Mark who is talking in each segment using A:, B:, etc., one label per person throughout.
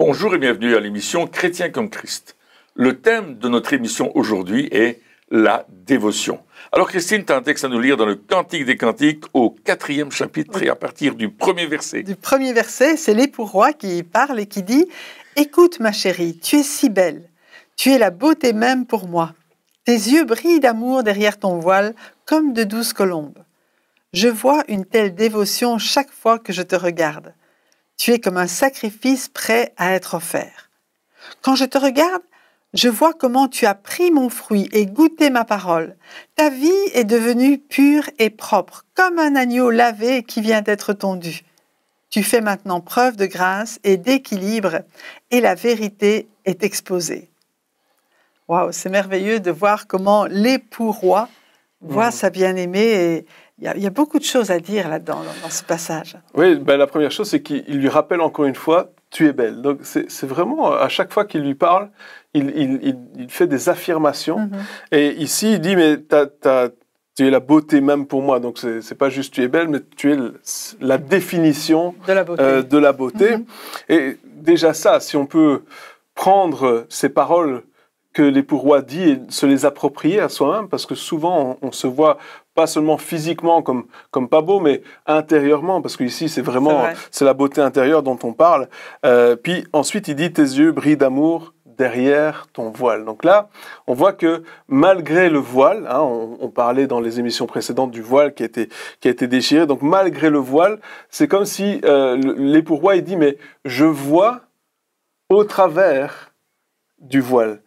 A: Bonjour et bienvenue à l'émission Chrétien comme Christ. Le thème de notre émission aujourd'hui est la dévotion. Alors Christine, tu as un texte à nous lire dans le Cantique des Cantiques au 4e chapitre et à partir du premier verset.
B: Du premier verset, c'est l'époux roi qui parle et qui dit « Écoute ma chérie, tu es si belle, tu es la beauté même pour moi. Tes yeux brillent d'amour derrière ton voile comme de douces colombes. Je vois une telle dévotion chaque fois que je te regarde. Tu es comme un sacrifice prêt à être offert. Quand je te regarde, je vois comment tu as pris mon fruit et goûté ma parole. Ta vie est devenue pure et propre, comme un agneau lavé qui vient d'être tondu. Tu fais maintenant preuve de grâce et d'équilibre, et la vérité est exposée. » Waouh, c'est merveilleux de voir comment l'époux roi voit sa bien-aimée. Et il y a beaucoup de choses à dire là-dedans, dans ce passage.
C: Oui, ben la première chose, c'est qu'il lui rappelle encore une fois, tu es belle. Donc c'est vraiment, à chaque fois qu'il lui parle, il fait des affirmations. Et ici, il dit, mais tu es la beauté même pour moi. Donc c'est pas juste tu es belle, mais tu es la définition de la beauté. Et déjà ça, si on peut prendre ces paroles que l'époux roi dit et se les approprier à soi-même, parce que souvent on se voit pas seulement physiquement comme pas beau, mais intérieurement, parce qu'ici c'est la beauté intérieure dont on parle. Puis ensuite il dit tes yeux brillent d'amour derrière ton voile. Donc là, on voit que malgré le voile, hein, on parlait dans les émissions précédentes du voile qui a été déchiré, donc malgré le voile, c'est comme si l'époux roi il dit mais je vois au travers du voile.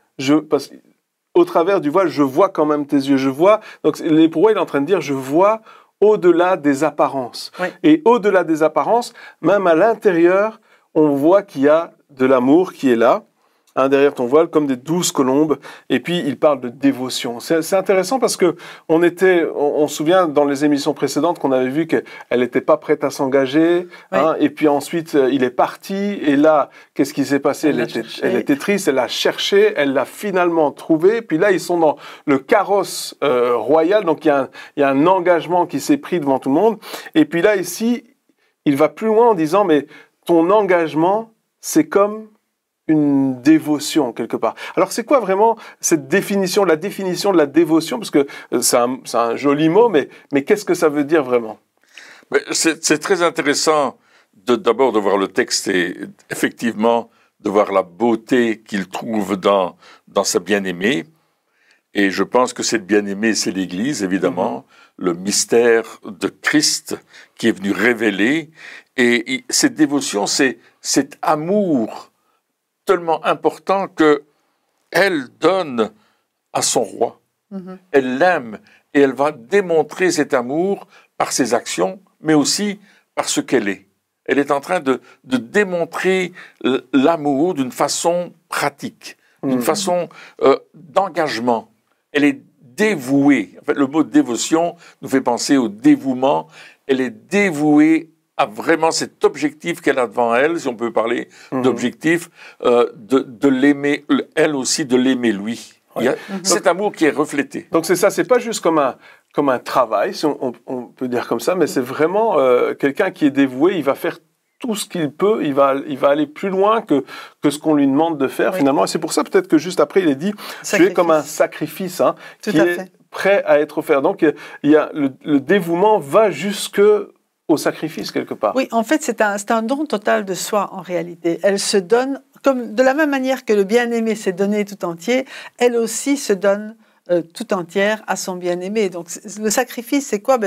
C: Au travers du voile, je vois quand même tes yeux, je vois. Donc, l'époux roi, il est en train de dire, je vois au-delà des apparences. Oui. Et au-delà des apparences, même à l'intérieur, on voit qu'il y a de l'amour qui est là, hein, derrière ton voile, comme des douces colombes. Et puis, il parle de dévotion. C'est intéressant parce que on se souvient dans les émissions précédentes qu'on avait vu qu'elle n'était pas prête à s'engager. Oui. Hein, et puis ensuite, il est parti. Et là, qu'est-ce qui s'est passé? Elle était triste, elle l'a cherché, elle l'a finalement trouvé. Puis là, ils sont dans le carrosse royal. Donc, il y a un engagement qui s'est pris devant tout le monde. Et puis là, ici, il va plus loin en disant, mais ton engagement, c'est comme une dévotion quelque part. Alors c'est quoi vraiment cette définition, la définition de la dévotion? Parce que c'est un joli mot, mais qu'est-ce que ça veut dire vraiment?
A: C'est très intéressant d'abord de voir le texte et effectivement de voir la beauté qu'il trouve dans sa bien-aimée. Et je pense que cette bien-aimée, c'est l'Église, évidemment, le mystère de Christ qui est venu révéler. Et cette dévotion, c'est cet amour tellement important qu'elle donne à son roi. Elle l'aime et elle va démontrer cet amour par ses actions, mais aussi par ce qu'elle est. Elle est en train de démontrer l'amour d'une façon pratique, d'une façon d'engagement. Elle est dévouée. En fait, le mot dévotion nous fait penser au dévouement. Elle est dévouée à vraiment cet objectif qu'elle a devant elle, si on peut parler d'objectif, de l'aimer, elle aussi, de l'aimer lui. Il y a cet amour qui est reflété.
C: Donc c'est ça, c'est pas juste comme un travail, si on peut dire comme ça, mais c'est vraiment quelqu'un qui est dévoué, il va faire tout ce qu'il peut, il va aller plus loin que ce qu'on lui demande de faire finalement. Et c'est pour ça peut-être que juste après il est dit, tu es comme un sacrifice qui est prêt à être offert. Donc il y a le dévouement va jusque au sacrifice, quelque part.
B: Oui, en fait, c'est un don total de soi, en réalité. Elle se donne, comme de la même manière que le bien-aimé s'est donné tout entier, elle aussi se donne tout entière à son bien-aimé. Donc, le sacrifice, c'est quoi?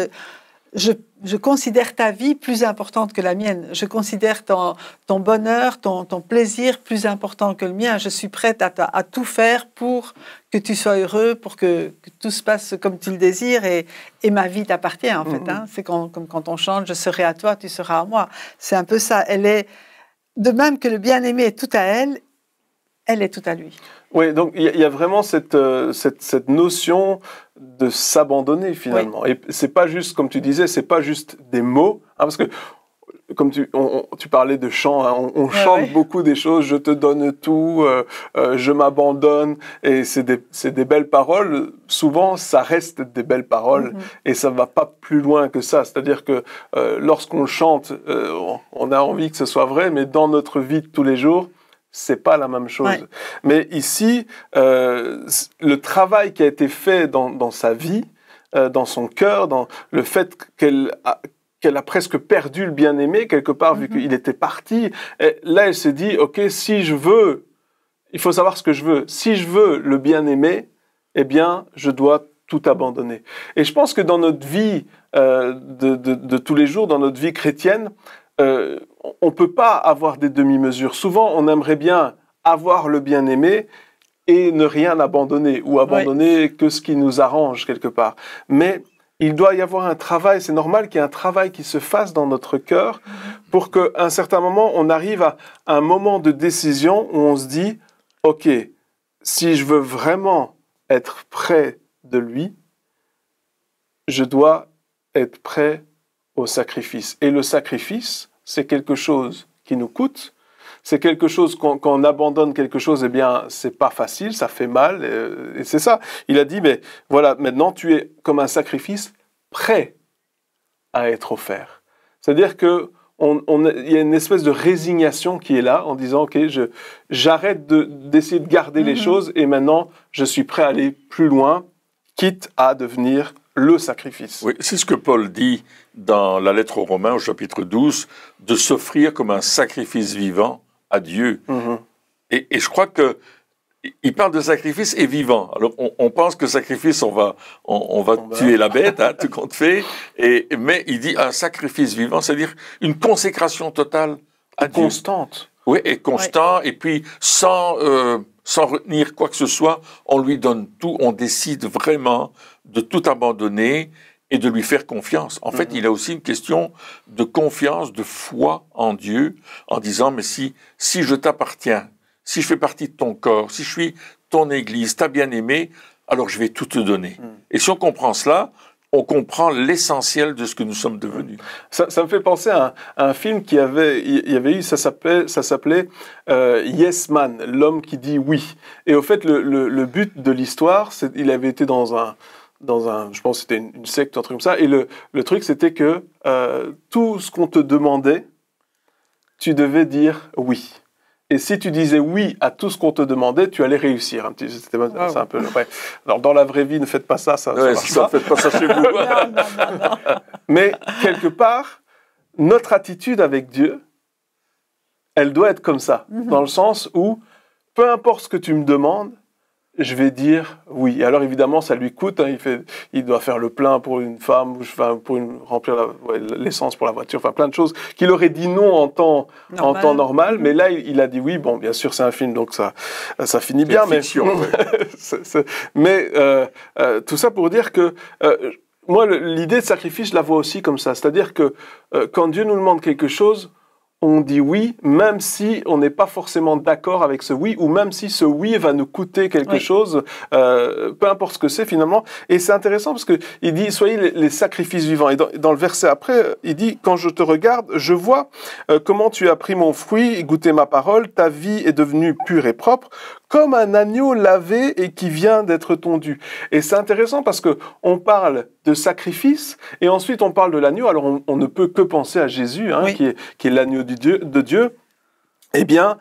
B: Je considère ta vie plus importante que la mienne. Je considère ton bonheur, ton plaisir plus important que le mien. Je suis prête à tout faire pour que tu sois heureux, pour que tout se passe comme tu le désires et ma vie t'appartient en fait. Hein. C'est comme quand on chante « Je serai à toi, tu seras à moi ». C'est un peu ça. Elle est, de même que le bien-aimé est tout à elle, elle est tout à lui.
C: Oui, donc il y a vraiment cette notion de s'abandonner finalement. Oui. Et c'est pas juste, comme tu disais, c'est pas juste des mots, parce que comme tu parlais de chant, on chante beaucoup des choses, je te donne tout, je m'abandonne, et c'est des belles paroles. Souvent, ça reste des belles paroles, et ça va pas plus loin que ça. C'est-à-dire que lorsqu'on chante, on a envie que ce soit vrai, mais dans notre vie de tous les jours, c'est pas la même chose.
B: Ouais.
C: Mais ici, le travail qui a été fait dans sa vie, dans son cœur, dans le fait qu'elle a presque perdu le bien-aimé quelque part, vu qu'il était parti. Et là, elle s'est dit, ok, si je veux, il faut savoir ce que je veux. Si je veux le bien-aimé, eh bien, je dois tout abandonner. Et je pense que dans notre vie de tous les jours, dans notre vie chrétienne, on ne peut pas avoir des demi-mesures. Souvent, on aimerait bien avoir le bien-aimé et ne rien abandonner, ou abandonner que ce qui nous arrange quelque part. Mais il doit y avoir un travail, c'est normal qu'il y ait un travail qui se fasse dans notre cœur pour qu'à un certain moment, on arrive à un moment de décision où on se dit, ok, si je veux vraiment être près de lui, je dois être prêt au sacrifice. Et le sacrifice, c'est quelque chose qui nous coûte. C'est quelque chose, quand on abandonne quelque chose, eh bien, c'est pas facile, ça fait mal, et c'est ça. Il a dit, mais voilà, maintenant, tu es comme un sacrifice prêt à être offert. C'est-à-dire que il y a une espèce de résignation qui est là, en disant, ok, j'arrête d'essayer de garder les choses, et maintenant, je suis prêt à aller plus loin, quitte à devenir le sacrifice.
A: Oui, c'est ce que Paul dit dans la lettre aux Romains, au chapitre 12, de s'offrir comme un sacrifice vivant à Dieu. Et je crois que il parle de sacrifice et vivant. Alors, on pense que sacrifice, on va tuer la bête, hein, tout compte fait. Mais il dit un sacrifice vivant, c'est-à-dire une consécration totale à Dieu.
C: Constante.
A: Oui, et constant, et puis sans retenir quoi que ce soit, on lui donne tout, on décide vraiment de tout abandonner et de lui faire confiance. En fait, il a aussi une question de confiance, de foi en Dieu, en disant, mais si je t'appartiens, si je fais partie de ton corps, si je suis ton Église, ta bien-aimée, alors je vais tout te donner. Et si on comprend cela, on comprend l'essentiel de ce que nous sommes devenus.
C: Ça me fait penser à un film il y avait eu, ça s'appelait Yes Man, l'homme qui dit oui. Et au fait, le but de l'histoire, il avait été dans un, je pense que c'était une secte, un truc comme ça, et le truc c'était que tout ce qu'on te demandait, tu devais dire oui. Et si tu disais oui à tout ce qu'on te demandait, tu allais réussir. C'est un peu vrai. Alors, dans la vraie vie, ne faites pas ça, ça marche pas.
A: Faites pas ça chez vous.
B: Non.
C: Mais, quelque part, notre attitude avec Dieu, elle doit être comme ça. Dans le sens où, peu importe ce que tu me demandes, je vais dire oui. Et alors, évidemment, ça lui coûte. Hein, il doit faire le plein pour une femme, remplir l'essence pour la voiture, enfin plein de choses qu'il aurait dit non en temps normal. Mais là, il a dit oui. Bon, bien sûr, c'est un film, donc ça finit bien.
A: Mais fiction,
C: mais tout ça pour dire que moi, l'idée de sacrifice, je la vois aussi comme ça. C'est-à-dire que quand Dieu nous demande quelque chose, on dit oui, même si on n'est pas forcément d'accord avec ce oui, ou même si ce oui va nous coûter quelque chose, peu importe ce que c'est finalement. Et c'est intéressant parce que il dit, soyez les sacrifices vivants. Et dans le verset après, il dit, quand je te regarde, je vois comment tu as pris mon fruit et goûté ma parole, ta vie est devenue pure et propre, comme un agneau lavé et qui vient d'être tondu. Et c'est intéressant parce que on parle de sacrifice et ensuite on parle de l'agneau. Alors on ne peut que penser à Jésus, hein, qui est l'agneau de Dieu. Eh bien,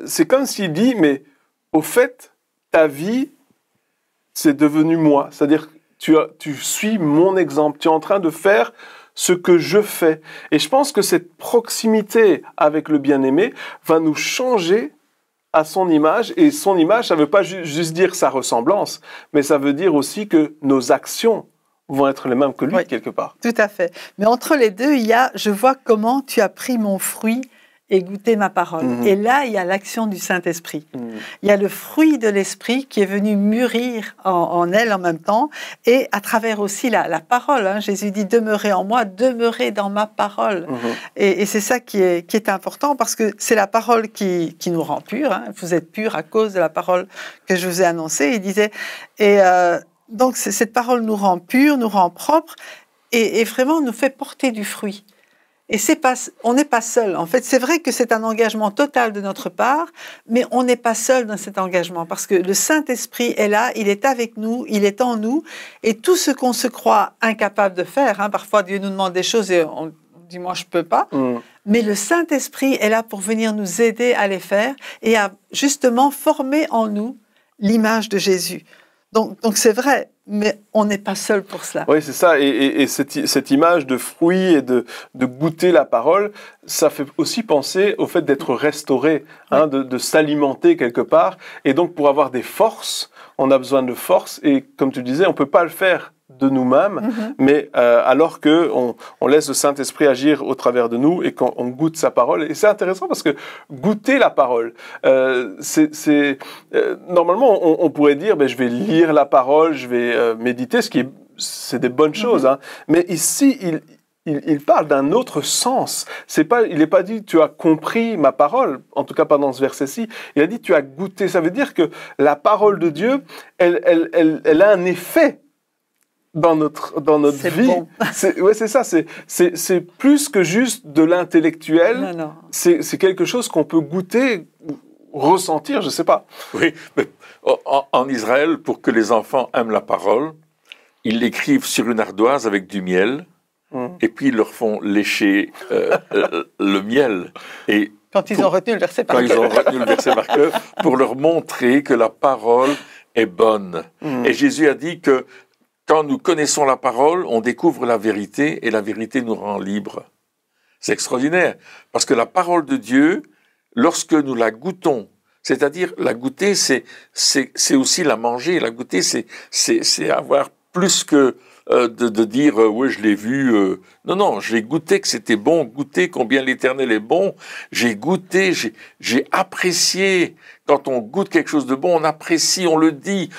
C: c'est comme s'il dit, mais au fait, ta vie, c'est devenu moi. C'est-à-dire, tu suis mon exemple. Tu es en train de faire ce que je fais. Et je pense que cette proximité avec le bien-aimé va nous changer à son image, et son image, ça ne veut pas juste dire sa ressemblance, mais ça veut dire aussi que nos actions vont être les mêmes que lui, quelque part.
B: Tout à fait. Mais entre les deux, il y a « je vois comment tu as pris mon fruit et goûté ma parole ». Et là, il y a l'action du Saint-Esprit. Il y a le fruit de l'Esprit qui est venu mûrir en elle en même temps, et à travers aussi la parole. Hein. Jésus dit « demeurez en moi, demeurez dans ma parole ». Et c'est ça qui est important, parce que c'est la parole qui nous rend purs. Hein. Vous êtes purs à cause de la parole que je vous ai annoncée. Il disait... Donc, cette parole nous rend purs, nous rend propres, et vraiment nous fait porter du fruit. Et on n'est pas seul. En fait, c'est vrai que c'est un engagement total de notre part, mais on n'est pas seul dans cet engagement, parce que le Saint-Esprit est là, il est avec nous, il est en nous, et tout ce qu'on se croit incapable de faire, hein, parfois Dieu nous demande des choses et on dit « moi je peux pas », mais le Saint-Esprit est là pour venir nous aider à les faire et à justement former en nous l'image de Jésus. Donc c'est vrai, mais on n'est pas seul pour cela.
C: Oui, c'est ça. Et cette image de fruit et de goûter la parole, ça fait aussi penser au fait d'être restauré, hein, de s'alimenter quelque part. Et donc, pour avoir des forces, on a besoin de force. Et comme tu disais, on ne peut pas le faire de nous-mêmes, mais alors qu'on laisse le Saint-Esprit agir au travers de nous et qu'on goûte sa parole. Et c'est intéressant parce que goûter la parole, normalement, on pourrait dire, je vais lire la parole, je vais méditer, c'est des bonnes choses. Hein. Mais ici, il parle d'un autre sens. Il n'est pas dit « tu as compris ma parole », en tout cas pas dans ce verset-ci. Il a dit « tu as goûté ». Ça veut dire que la parole de Dieu, elle a un effet dans notre vie. Bon. C'est ça. C'est plus que juste de l'intellectuel. Non. C'est quelque chose qu'on peut goûter, ressentir, je ne sais pas.
A: Oui, mais en Israël, pour que les enfants aiment la parole, ils l'écrivent sur une ardoise avec du miel, et puis ils leur font lécher le miel. Et
B: quand ils ont retenu le verset par cœur.
A: Quand ils ont retenu le verset par cœur, pour leur montrer que la parole est bonne. Et Jésus a dit que quand nous connaissons la parole, on découvre la vérité et la vérité nous rend libres. C'est extraordinaire, parce que la parole de Dieu, lorsque nous la goûtons, c'est-à-dire la goûter, c'est aussi la manger. La goûter, c'est avoir plus que de dire oui, je l'ai vu. Non, j'ai goûté que c'était bon, goûté combien l'Éternel est bon. J'ai goûté, j'ai apprécié. Quand on goûte quelque chose de bon, on apprécie, on le dit.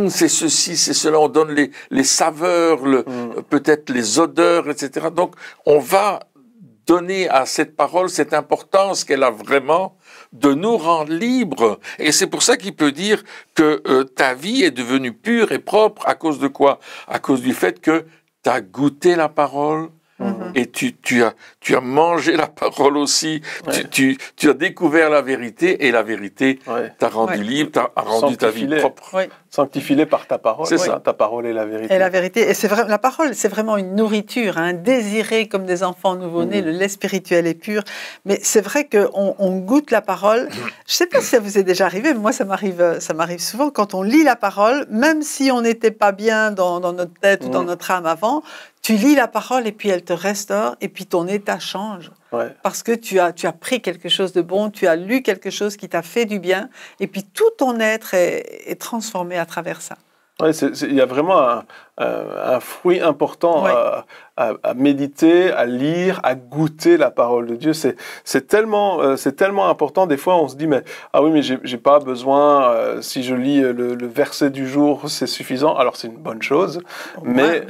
A: C'est ceci, c'est cela. On donne les saveurs, peut-être les odeurs, etc. Donc, on va donner à cette parole cette importance qu'elle a vraiment de nous rendre libres. Et c'est pour ça qu'il peut dire que ta vie est devenue pure et propre. À cause de quoi? À cause du fait que tu as goûté la parole, et tu as mangé la parole aussi, tu as découvert la vérité, et la vérité t'a rendu libre, t'a rendu ta vie propre.
C: Sanctifié par ta parole. C'est ça. Ta parole est la vérité.
B: Et la vérité, et c'est vrai, la parole, c'est vraiment une nourriture, hein, désirée comme des enfants nouveau-nés, le lait spirituel est pur. Mais c'est vrai qu'on goûte la parole. Je ne sais pas si ça vous est déjà arrivé, mais moi ça m'arrive souvent quand on lit la parole, même si on n'était pas bien dans notre tête ou dans notre âme avant, tu lis la parole et puis elle te restaure et puis ton état change. Parce que tu as pris quelque chose de bon, tu as lu quelque chose qui t'a fait du bien et puis tout ton être est transformé à travers ça.
C: Il y a vraiment un fruit important à méditer, à lire, à goûter la parole de Dieu. C'est tellement important. Des fois, on se dit mais j'ai pas besoin. Si je lis le verset du jour, c'est suffisant. Alors c'est une bonne chose, mais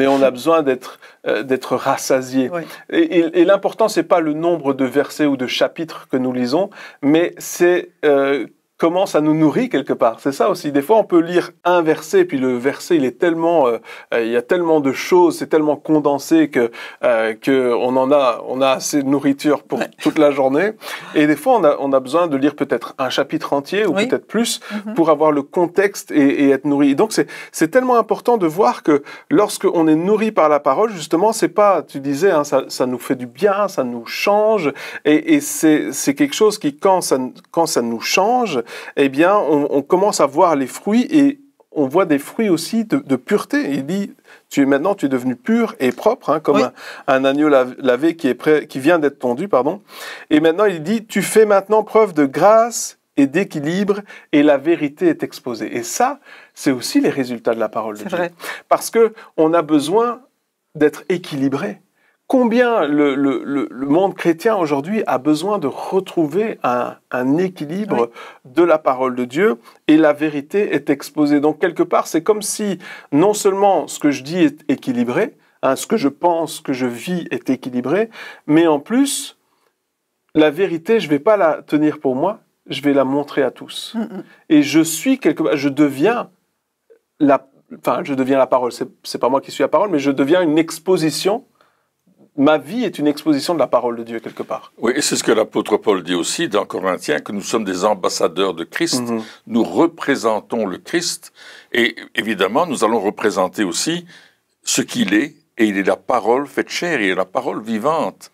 C: on a besoin d'être rassasié. Et l'important, c'est pas le nombre de versets ou de chapitres que nous lisons, mais c'est comment ça nous nourrit quelque part. C'est ça aussi. Des fois, on peut lire un verset, puis le verset, il y a tellement de choses, c'est tellement condensé que on a assez de nourriture pour toute la journée. Et des fois, on a besoin de lire peut-être un chapitre entier ou peut-être plus pour avoir le contexte et être nourri. Donc, c'est tellement important de voir que lorsque on est nourri par la parole, justement, c'est pas, tu disais, hein, ça nous fait du bien, ça nous change, et c'est quelque chose qui, quand ça nous change, eh bien, on commence à voir les fruits et on voit des fruits aussi de pureté. Il dit, tu es devenu pur et propre, hein, comme un agneau lavé qui vient d'être tondu, pardon. Et maintenant, il dit, tu fais maintenant preuve de grâce et d'équilibre et la vérité est exposée. Et ça, c'est aussi les résultats de la parole de Dieu. Vrai. Parce que on a besoin d'être équilibré. Combien le monde chrétien aujourd'hui a besoin de retrouver un équilibre de la parole de Dieu et la vérité est exposée. Donc quelque part, c'est comme si non seulement ce que je dis est équilibré, hein, ce que je pense, ce que je vis est équilibré, mais en plus, la vérité, je ne vais pas la tenir pour moi, je vais la montrer à tous. Et je deviens la parole. C'est pas moi qui suis la parole, mais je deviens une exposition. Ma vie est une exposition de la parole de Dieu, quelque part.
A: Oui, et c'est ce que l'apôtre Paul dit aussi dans Corinthiens, que nous sommes des ambassadeurs de Christ. Nous représentons le Christ. Et évidemment, nous allons représenter aussi ce qu'il est. Et il est la parole faite chair, il est la parole vivante.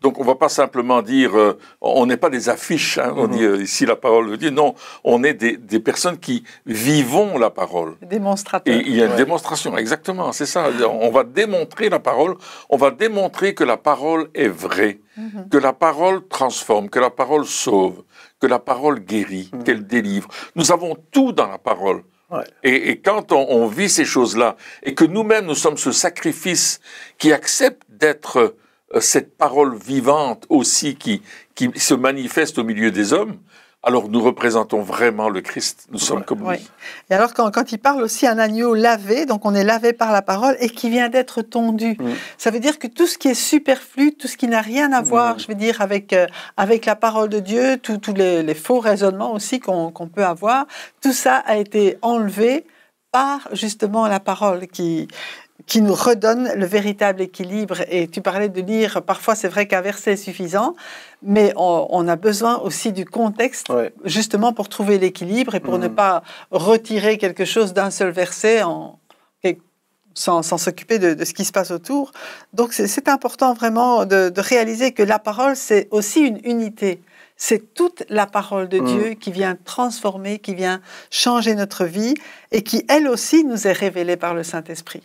A: Donc on ne va pas simplement dire, on n'est pas des affiches, hein, on dit ici la parole de Dieu, non, on est des personnes qui vivons la parole.
B: Démonstrateur.
A: Et il y a une démonstration, exactement, c'est ça. On va démontrer la parole, on va démontrer que la parole est vraie, que la parole transforme, que la parole sauve, que la parole guérit, qu'elle délivre. Nous avons tout dans la parole.
C: Ouais.
A: Et quand on vit ces choses-là, et que nous-mêmes nous sommes ce sacrifice qui accepte d'être cette parole vivante aussi qui se manifeste au milieu des hommes, alors nous représentons vraiment le Christ. Nous sommes comme lui.
B: Oui. Et alors quand il parle aussi un agneau lavé, donc on est lavé par la parole et qui vient d'être tondu. Ça veut dire que tout ce qui est superflu, tout ce qui n'a rien à voir, je veux dire, avec la parole de Dieu, tous les faux raisonnements aussi qu'on peut avoir, tout ça a été enlevé par justement la parole qui nous redonne le véritable équilibre. Et tu parlais de lire, parfois c'est vrai qu'un verset est suffisant, mais on a besoin aussi du contexte, justement pour trouver l'équilibre et pour ne pas retirer quelque chose d'un seul verset sans s'occuper de ce qui se passe autour. Donc c'est important vraiment de réaliser que la parole, c'est aussi une unité. C'est toute la parole de Dieu qui vient transformer, qui vient changer notre vie et qui, elle aussi, nous est révélée par le Saint-Esprit.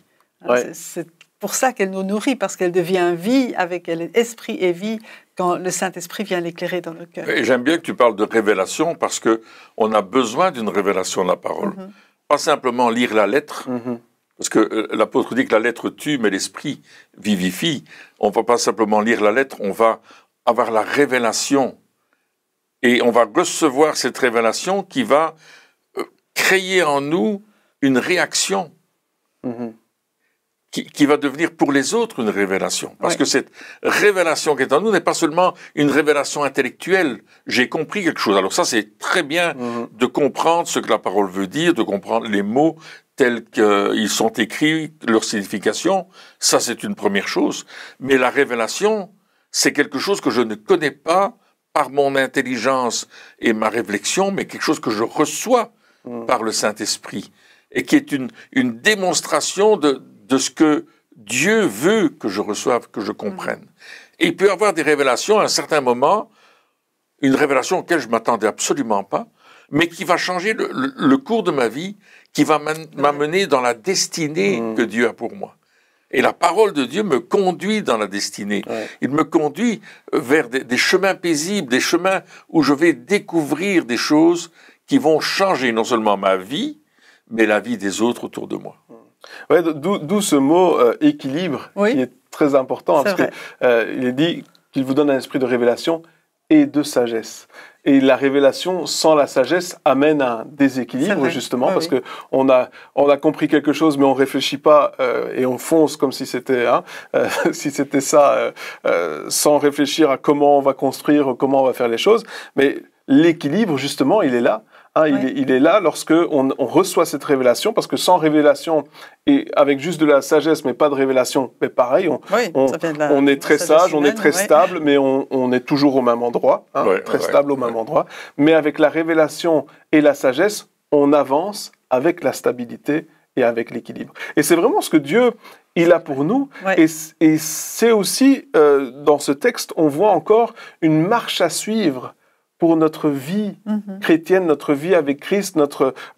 B: C'est pour ça qu'elle nous nourrit, parce qu'elle devient vie avec elle, esprit et vie, quand le Saint-Esprit vient l'éclairer dans nos cœurs.
A: Et j'aime bien que tu parles de révélation, parce qu'on a besoin d'une révélation de la parole. Pas simplement lire la lettre, parce que l'apôtre dit que la lettre tue, mais l'esprit vivifie. On ne va pas simplement lire la lettre, on va avoir la révélation. Et on va recevoir cette révélation qui va créer en nous une réaction. Qui va devenir pour les autres une révélation. Parce que cette révélation qui est en nous n'est pas seulement une révélation intellectuelle. J'ai compris quelque chose. Alors ça, c'est très bien de comprendre ce que la parole veut dire, de comprendre les mots tels qu'ils sont écrits, leur signification. Ça, c'est une première chose. Mais la révélation, c'est quelque chose que je ne connais pas par mon intelligence et ma réflexion, mais quelque chose que je reçois par le Saint-Esprit. Et qui est une démonstration de ce que Dieu veut que je reçoive, que je comprenne. Et il peut y avoir des révélations à un certain moment, une révélation auquel je ne m'attendais absolument pas, mais qui va changer le cours de ma vie, qui va m'amener dans la destinée que Dieu a pour moi. Et la parole de Dieu me conduit dans la destinée. Il me conduit vers des chemins paisibles, des chemins où je vais découvrir des choses qui vont changer non seulement ma vie, mais la vie des autres autour de moi.
C: Ouais, d'où ce mot équilibre qui est très important, parce qu'il est dit qu'il vous donne un esprit de révélation et de sagesse. Et la révélation sans la sagesse amène à un déséquilibre, justement, parce que on a compris quelque chose, mais on réfléchit pas et on fonce comme si c'était ça, sans réfléchir à comment on va construire, comment on va faire les choses. Mais l'équilibre, justement, il est là. Il est là lorsque on reçoit cette révélation, parce que sans révélation et avec juste de la sagesse, mais pas de révélation, mais pareil, on est très sage, on est très stable, mais on est toujours au même endroit, très stable au même endroit. Mais avec la révélation et la sagesse, on avance avec la stabilité et avec l'équilibre. Et c'est vraiment ce que Dieu, il a pour nous. Et c'est aussi, dans ce texte, on voit encore une marche à suivre pour notre vie chrétienne, notre vie avec Christ,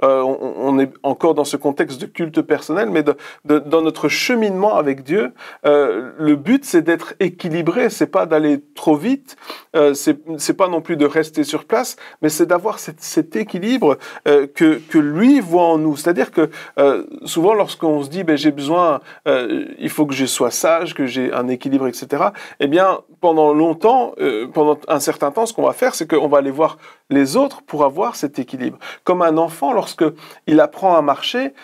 C: on est encore dans ce contexte de culte personnel, mais dans notre cheminement avec Dieu, le but c'est d'être équilibré, c'est pas d'aller trop vite, c'est pas non plus de rester sur place, mais c'est d'avoir cet équilibre que lui voit en nous. C'est-à-dire que souvent lorsqu'on se dit j'ai besoin, il faut que je sois sage, que j'ai un équilibre, etc. Eh bien, pendant longtemps, pendant un certain temps, ce qu'on va faire, c'est qu'on va aller voir les autres pour avoir cet équilibre. Comme un enfant, lorsqu'il apprend à marcher,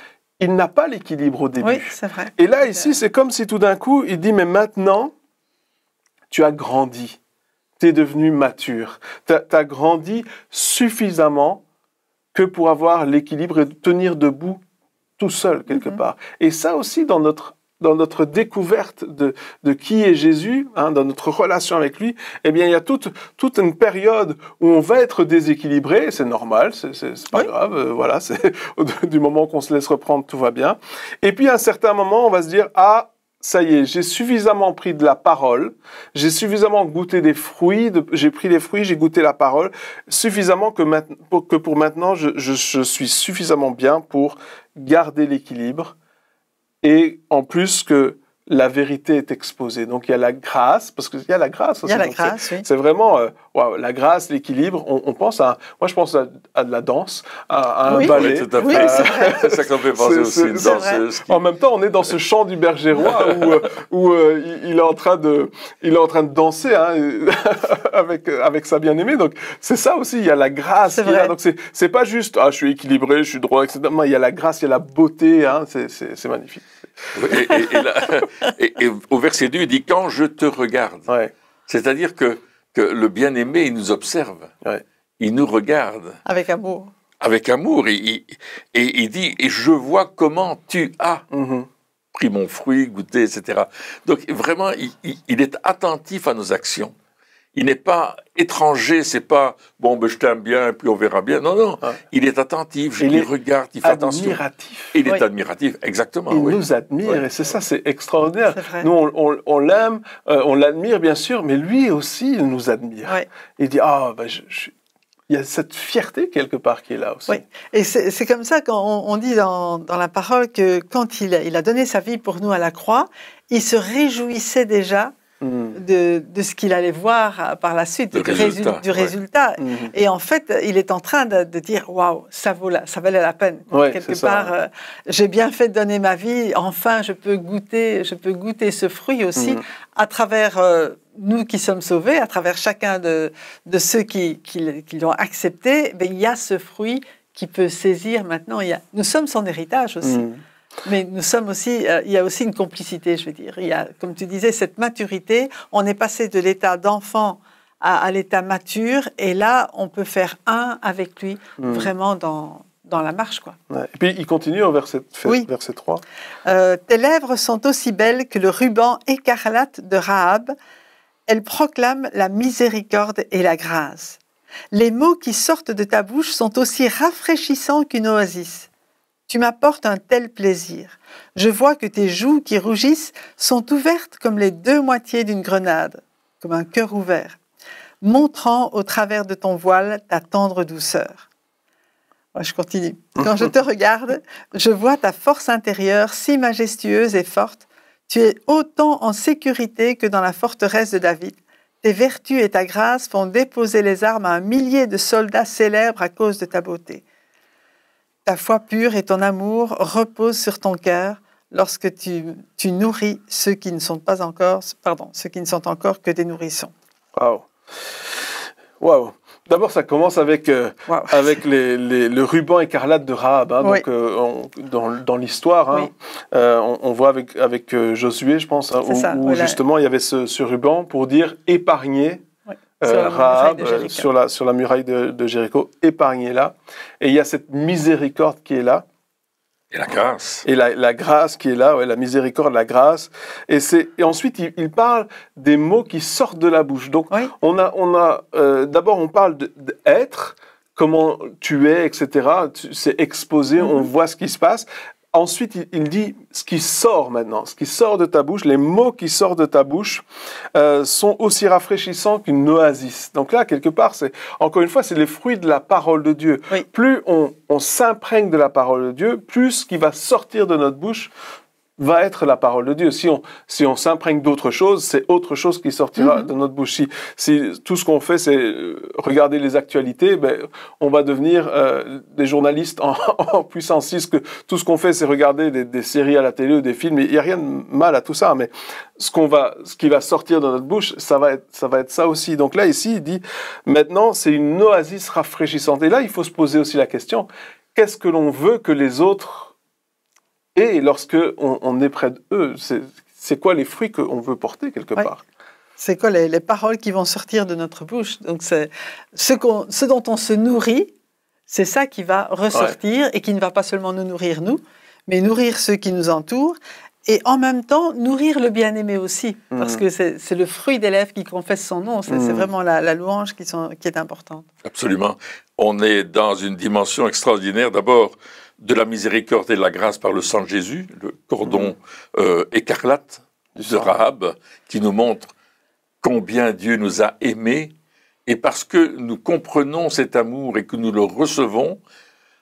C: il n'a pas l'équilibre au début.
B: Oui, c'est vrai.
C: Et là, ici, c'est comme si tout d'un coup, il dit, mais maintenant, tu as grandi, tu es devenu mature, tu as grandi suffisamment que pour avoir l'équilibre et tenir debout tout seul, quelque part. Et ça aussi, dans notre découverte de qui est Jésus, dans notre relation avec lui, eh bien, il y a toute une période où on va être déséquilibré, c'est normal, c'est pas grave, voilà, c'est du moment qu'on se laisse reprendre, tout va bien. Et puis, à un certain moment, on va se dire, ça y est, j'ai suffisamment pris de la parole, j'ai suffisamment goûté des fruits, j'ai pris les fruits, j'ai goûté la parole, suffisamment que pour maintenant, je suis suffisamment bien pour garder l'équilibre et en plus que la vérité est exposée. Donc il y a la grâce, parce qu'il y a la grâce aussi.
B: Il y a la grâce, oui.
C: C'est vraiment la grâce, l'équilibre. On pense moi je pense à de la danse, à un ballet.
A: Oui, tout à fait.
B: Oui, c'est vrai.
A: C'est ça qu'on fait penser aussi, une danseuse.
C: En même temps, on est dans ce chant du berger roi où il est en train de danser avec sa bien-aimée. Donc c'est ça aussi, il y a la grâce. Donc c'est pas juste je suis équilibré, je suis droit, etc. Non, il y a la grâce, il y a la beauté. C'est magnifique.
A: Et au verset 2, il dit « Quand je te regarde
C: Ouais. ».
A: C'est-à-dire que le bien-aimé, il nous observe, il nous regarde.
B: Avec amour.
A: Avec amour. Et il dit « Et je vois comment tu as pris mon fruit, goûté, etc. » Donc vraiment, il est attentif à nos actions. Il n'est pas étranger, c'est pas « bon, ben, je t'aime bien et puis on verra bien ». Non, non, il est attentif, il regarde, il fait attention. Il est admiratif, exactement.
C: Il nous admire et c'est ça, c'est extraordinaire. Nous, on l'aime, on l'admire bien sûr, mais lui aussi, il nous admire. Il dit il y a cette fierté quelque part qui est là aussi.
B: Oui, et c'est comme ça qu'on dit dans la parole que quand il a donné sa vie pour nous à la croix, il se réjouissait déjà de ce qu'il allait voir par la suite, du résultat. Et en fait, il est en train de dire « Waouh, ça valait la peine. » Quelque part, j'ai bien fait de donner ma vie. Enfin, je peux goûter ce fruit aussi à travers nous qui sommes sauvés, à travers chacun de ceux qui l'ont accepté. Il y a ce fruit qui peut saisir maintenant. Nous sommes son héritage aussi. Mais nous sommes aussi, il y a aussi une complicité, je veux dire. Il y a, comme tu disais, cette maturité. On est passé de l'état d'enfant à l'état mature, et là, on peut faire un avec lui, vraiment dans la marche, quoi.
C: Et puis, il continue au verset 3.
B: Tes lèvres sont aussi belles que le ruban écarlate de Rahab. Elles proclament la miséricorde et la grâce. Les mots qui sortent de ta bouche sont aussi rafraîchissants qu'une oasis. Tu m'apportes un tel plaisir. Je vois que tes joues qui rougissent sont ouvertes comme les deux moitiés d'une grenade, comme un cœur ouvert, montrant au travers de ton voile ta tendre douceur. Moi, je continue. Quand je te regarde, je vois ta force intérieure si majestueuse et forte. Tu es autant en sécurité que dans la forteresse de David. Tes vertus et ta grâce font déposer les armes à un millier de soldats célèbres à cause de ta beauté. Ta foi pure et ton amour reposent sur ton cœur lorsque tu nourris ceux qui ne sont encore que des nourrissons.
C: Waouh. D'abord, ça commence avec le ruban écarlate de Rahab. Donc, dans l'histoire, on voit avec Josué, je pense, où justement il y avait ce ruban pour dire épargner. Rahab sur la muraille de Jéricho, épargnée-la. Et il y a cette miséricorde qui est là.
A: Et la grâce.
C: Et la grâce qui est là, la miséricorde, la grâce. Et ensuite, il parle des mots qui sortent de la bouche. Donc, d'abord, on parle d'être, comment tu es, etc. C'est exposé, on voit ce qui se passe. Ensuite, il dit ce qui sort maintenant, ce qui sort de ta bouche, les mots qui sortent de ta bouche sont aussi rafraîchissants qu'une oasis. Donc là, quelque part, encore une fois, c'est les fruits de la parole de Dieu. Plus on s'imprègne de la parole de Dieu, plus ce qui va sortir de notre bouche va être la parole de Dieu. Si on s'imprègne d'autre chose, c'est autre chose qui sortira de notre bouche. Si tout ce qu'on fait, c'est regarder les actualités, on va devenir des journalistes en puissance 6, que tout ce qu'on fait, c'est regarder des séries à la télé ou des films. Il n'y a rien de mal à tout ça, mais ce qui va sortir de notre bouche, ça va être ça aussi. Donc là, ici, il dit, maintenant, c'est une oasis rafraîchissante. Et là, il faut se poser aussi la question, qu'est-ce que l'on veut que les autres et lorsque on est près d'eux, c'est quoi les fruits qu'on veut porter quelque part?
B: C'est quoi les paroles qui vont sortir de notre bouche? Donc c'est ce dont on se nourrit, c'est ça qui va ressortir et qui ne va pas seulement nous nourrir nous, mais nourrir ceux qui nous entourent et en même temps nourrir le bien-aimé aussi, parce que c'est le fruit des lèvres qui confesse son nom. C'est vraiment la louange qui est importante.
A: Absolument. On est dans une dimension extraordinaire. D'abord, de la miséricorde et de la grâce par le sang de Jésus, le cordon écarlate, de Rahab, qui nous montre combien Dieu nous a aimés, et parce que nous comprenons cet amour et que nous le recevons,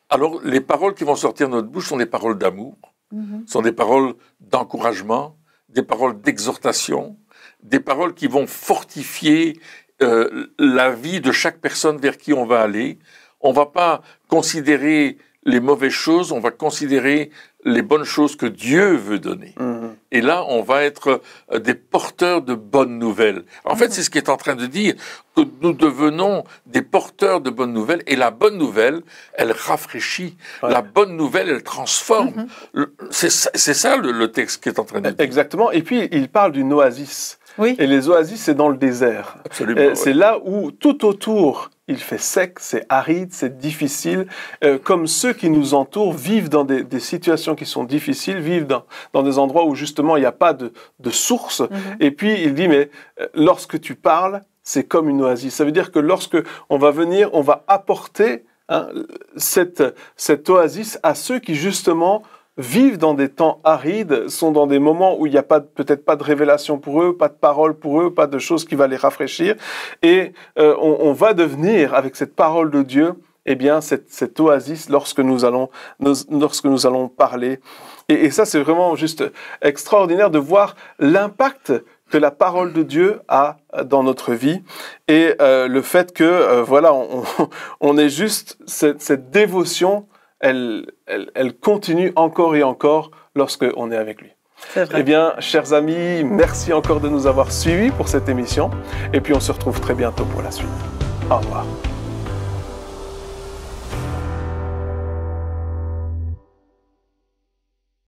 A: alors les paroles qui vont sortir de notre bouche sont des paroles d'amour, sont des paroles d'encouragement, des paroles d'exhortation, des paroles qui vont fortifier la vie de chaque personne vers qui on va aller. On ne va pas considérer les mauvaises choses, on va considérer les bonnes choses que Dieu veut donner. Et là, on va être des porteurs de bonnes nouvelles. En fait, c'est ce qu'il est en train de dire, que nous devenons des porteurs de bonnes nouvelles, et la bonne nouvelle, elle rafraîchit. Ouais. La bonne nouvelle, elle transforme. C'est ça le texte qui est en train de dire.
C: Exactement. Et puis, il parle d'une oasis.
B: Oui.
C: Et les oasis, c'est dans le désert.
A: Absolument.
C: C'est là où, tout autour, il fait sec, c'est aride, c'est difficile. Comme ceux qui nous entourent vivent dans des situations qui sont difficiles, vivent dans des endroits où justement il n'y a pas de source. Et puis il dit, mais lorsque tu parles, c'est comme une oasis. Ça veut dire que lorsque on va venir, on va apporter cette oasis à ceux qui justement vivent dans des temps arides, sont dans des moments où il n'y a peut-être pas de révélation pour eux, pas de parole pour eux, pas de choses qui va les rafraîchir. Et on va devenir, avec cette parole de Dieu, eh bien, cette oasis lorsque nous allons parler. Et ça, c'est vraiment juste extraordinaire de voir l'impact que la parole de Dieu a dans notre vie, et le fait que, voilà, on ait juste cette dévotion. Elle continue encore et encore lorsqu'on est avec lui.
B: C'est vrai.
C: Eh bien, chers amis, merci encore de nous avoir suivis pour cette émission. Et puis, on se retrouve très bientôt pour la suite. Au revoir.